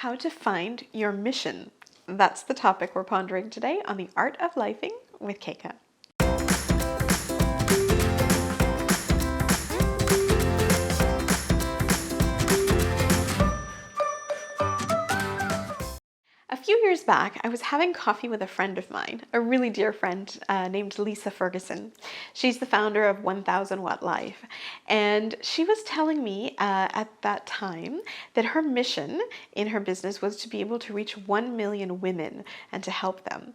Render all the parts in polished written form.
How to find your mission. That's the topic we're pondering today on the Art of Lifing with Keka. A few years back, I was having coffee with a friend of mine, a really dear friend named Lisa Ferguson. She's the founder of 1000 Watt Life. And she was telling me at that time that her mission in her business was to be able to reach 1 million women and to help them.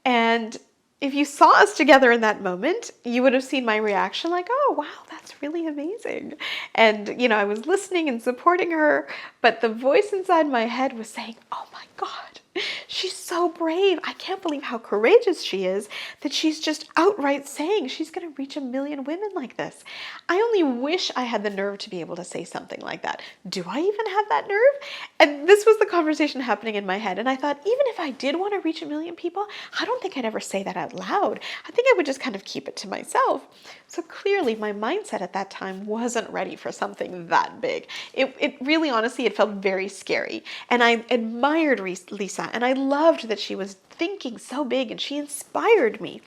And if you saw us together in that moment, you would have seen my reaction like, oh, wow, that's really amazing. And, I was listening and supporting her, but the voice inside my head was saying, oh my God, she's so brave. I can't believe how courageous she is that she's just outright saying she's going to reach 1 million women like this. I only wish I had the nerve to be able to say something like that. Do I even have that nerve? And this was the conversation happening in my head. And I thought, even if I did want to reach 1 million people, I don't think I'd ever say that out loud. I think I would just kind of keep it to myself. So clearly my mindset at that time wasn't ready for something that big. It really, honestly, it felt very scary. And I admired Lisa, and I loved that she was thinking so big and she inspired me.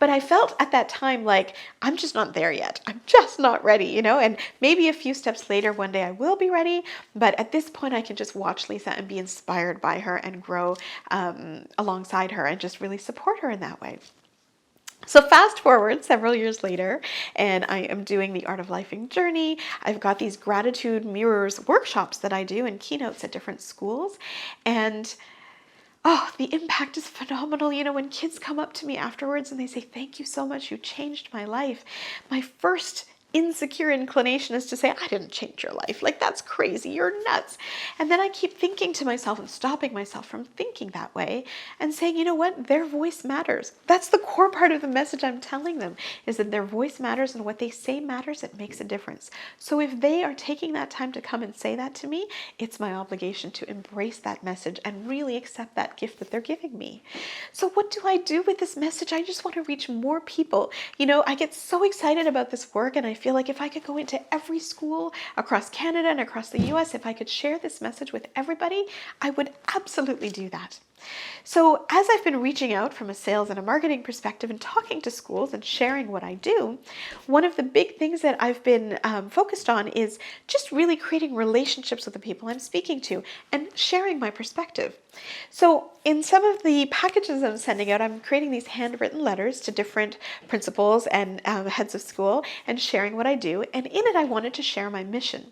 But I felt at that time like, I'm just not there yet. I'm just not ready, and maybe a few steps later, one day I will be ready. But at this point, I can just watch Lisa and be inspired by her and grow alongside her and just really support her in that way. So fast forward several years later, and I am doing the Art of Lifing journey. I've got these gratitude mirrors workshops that I do and keynotes at different schools. And the impact is phenomenal. When kids come up to me afterwards and they say, thank you so much, you changed my life. My first insecure inclination is to say, I didn't change your life. Like, that's crazy. You're nuts. And then I keep thinking to myself and stopping myself from thinking that way and saying, you know what? Their voice matters. That's the core part of the message I'm telling them, is that their voice matters and what they say matters. It makes a difference. So if they are taking that time to come and say that to me, it's my obligation to embrace that message and really accept that gift that they're giving me. So what do I do with this message? I just want to reach more people. I get so excited about this work, and I feel like if I could go into every school across Canada and across the US, if I could share this message with everybody, I would absolutely do that. So as I've been reaching out from a sales and a marketing perspective and talking to schools and sharing what I do, one of the big things that I've been focused on is just really creating relationships with the people I'm speaking to and sharing my perspective. So in some of the packages I'm sending out, I'm creating these handwritten letters to different principals and heads of school and sharing what I do. And in it, I wanted to share my mission.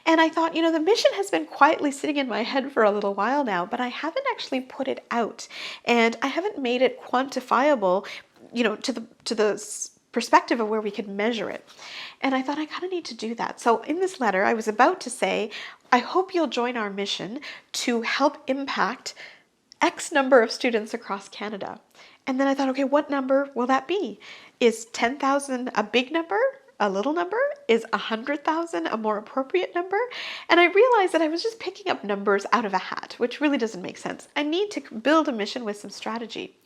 And I thought, the mission has been quietly sitting in my head for a little while now, but I haven't actually put it out, and I haven't made it quantifiable, to the perspective of where we could measure it. And I thought I kind of need to do that. So in this letter, I was about to say, I hope you'll join our mission to help impact X number of students across Canada. And then I thought, okay, what number will that be? Is 10,000 a big number? A little number? Is 100,000 a more appropriate number? And I realized that I was just picking up numbers out of a hat, which really doesn't make sense. I need to build a mission with some strategy.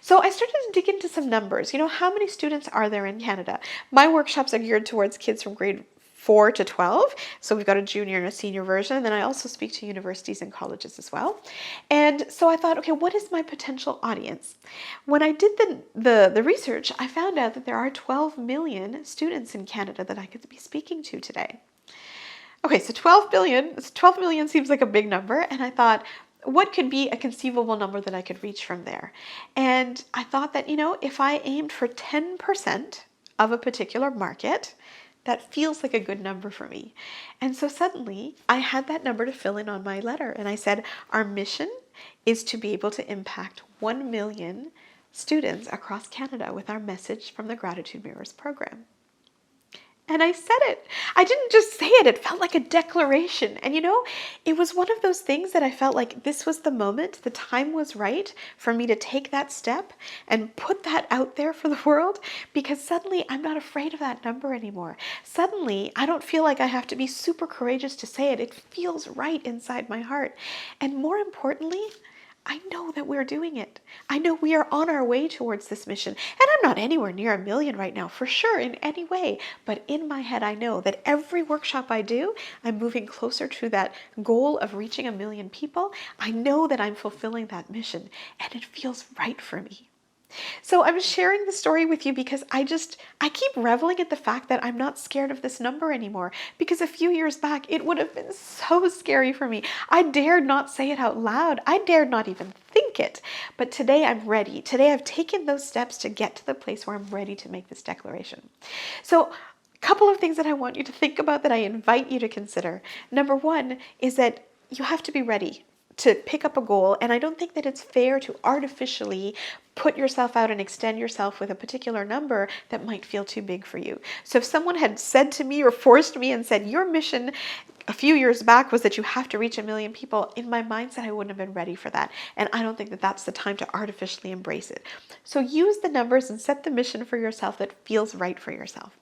So I started to dig into some numbers. How many students are there in Canada? My workshops are geared towards kids from grade 4 to 12. So we've got a junior and a senior version. And then I also speak to universities and colleges as well. And so I thought, okay, what is my potential audience? When I did the research, I found out that there are 12 million students in Canada that I could be speaking to today. Okay, so 12 million seems like a big number. And I thought, what could be a conceivable number that I could reach from there? And I thought that, if I aimed for 10% of a particular market, that feels like a good number for me. And so suddenly I had that number to fill in on my letter. And I said, our mission is to be able to impact 1 million students across Canada with our message from the Gratitude Mirrors program. And I said it. I didn't just say it. It felt like a declaration. And it was one of those things that I felt like this was the moment, the time was right for me to take that step and put that out there for the world, because suddenly I'm not afraid of that number anymore. Suddenly I don't feel like I have to be super courageous to say it. It feels right inside my heart. And more importantly, I know that we're doing it. I know we are on our way towards this mission. And I'm not anywhere near 1 million right now, for sure, in any way. But in my head, I know that every workshop I do, I'm moving closer to that goal of reaching 1 million people. I know that I'm fulfilling that mission, and it feels right for me. So I'm sharing the story with you because I keep reveling at the fact that I'm not scared of this number anymore, because a few years back, it would have been so scary for me. I dared not say it out loud. I dared not even think it. But today I'm ready. Today I've taken those steps to get to the place where I'm ready to make this declaration. So a couple of things that I want you to think about, that I invite you to consider. Number one is that you have to be ready to pick up a goal, and I don't think that it's fair to artificially put yourself out and extend yourself with a particular number that might feel too big for you. So if someone had said to me or forced me and said, your mission a few years back was that you have to reach 1 million people, in my mindset, I wouldn't have been ready for that. And I don't think that that's the time to artificially embrace it. So use the numbers and set the mission for yourself that feels right for yourself.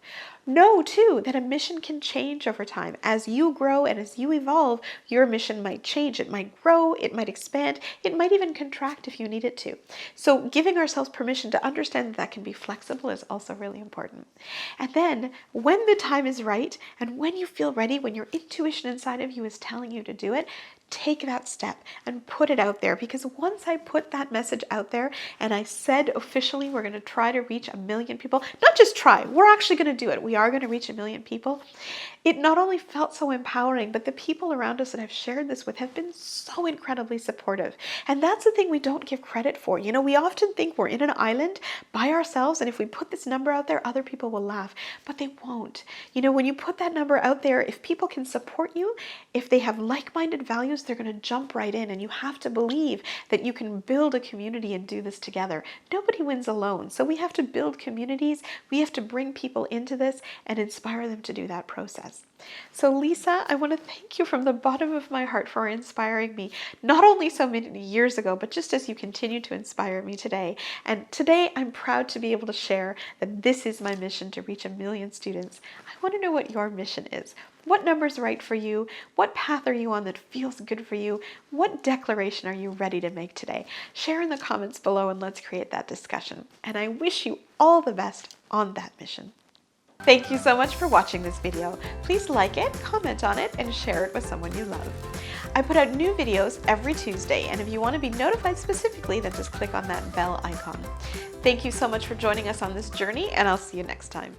Know too that a mission can change over time. As you grow and as you evolve, your mission might change. It might grow, it might expand, it might even contract if you need it to. So giving ourselves permission to understand that that can be flexible is also really important. And then when the time is right and when you feel ready, when your intuition inside of you is telling you to do it, take that step and put it out there. Because once I put that message out there and I said officially we're going to try to reach 1 million people, not just try, we're actually going to do it. We are going to reach 1 million people. It not only felt so empowering, but the people around us that I've shared this with have been so incredibly supportive. And that's the thing we don't give credit for. You know, we often think we're in an island by ourselves, and if we put this number out there, other people will laugh, but they won't. You know, when you put that number out there, if people can support you, if they have like-minded values, they're going to jump right in, and you have to believe that you can build a community and do this together. Nobody wins alone, so we have to build communities. We have to bring people into this and inspire them to do that process. So Lisa, I want to thank you from the bottom of my heart for inspiring me, not only so many years ago, but just as you continue to inspire me today. And today I'm proud to be able to share that this is my mission, to reach 1 million students. I want to know what your mission is. What number's right for you? What path are you on that feels good for you? What declaration are you ready to make today? Share in the comments below and let's create that discussion. And I wish you all the best on that mission. Thank you so much for watching this video. Please like it, comment on it, and share it with someone you love. I put out new videos every Tuesday, and if you want to be notified specifically, then just click on that bell icon. Thank you so much for joining us on this journey, and I'll see you next time.